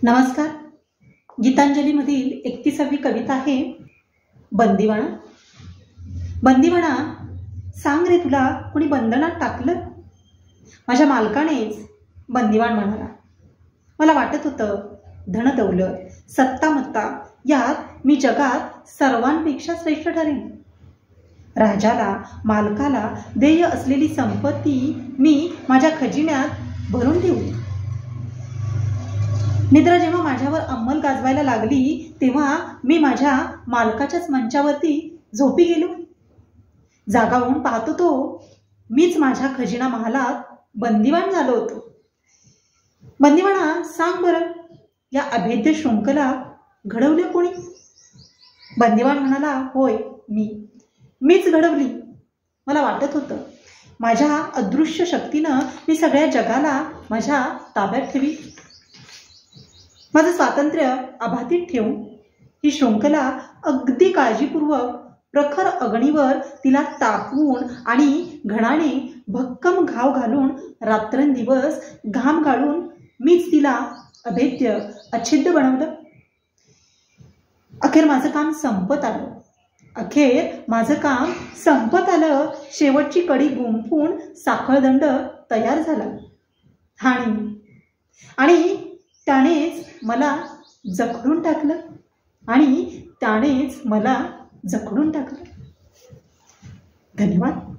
नमस्कार. गीतांजलीमधील 31वी कविता आहे बंदिवाना. बंदिवाना, सांग रे, तुला कोणी बंधनात टाकलं? माझ्या मालकानेच बंदिवान म्हणाला. मला वाटत होतं धनदौलत सत्तामत्ता यात मी जगात सर्वांपेक्षा श्रेष्ठ ठरेन. राजाला मालकाला देय असलेली संपत्ती मी माझ्या खजिन्यात भरून देऊ. निद्रा जेव्हा माझ्यावर अंमल गाजवायला लागली तेव्हा मी माझ्या मालकाच्याच मंचावरती झोपी गेलो. जागा होऊन पाहतो तो मीच माझ्या खजिना महालात बंदिवान झालो होतो. बंदिवाना, सांग बरं, या अभेद्य शृंखला घडवल्या कोणी? बंदिवान म्हणाला, होय, मीच घडवली. मला वाटत होतं माझ्या अदृश्य शक्तीनं मी सगळ्या जगाला माझ्या ताब्यात ठेवी. माझं स्वातंत्र्य अबाधित ठेवून ही शृंखला अगदी काळजीपूर्वक प्रखर अग्नीवर तिला तापवून आणि घणाने भक्कम घाव घालून रात्रंदिवस घाम गाळून मीच तिला अभेद्य अच्छिद्य बनवलं. अखेर माझं काम संपत आलं. शेवटची कडी गुंफून साखळदंड तयार झाला आणि त्यानेच मला जखडून टाकलं. धन्यवाद.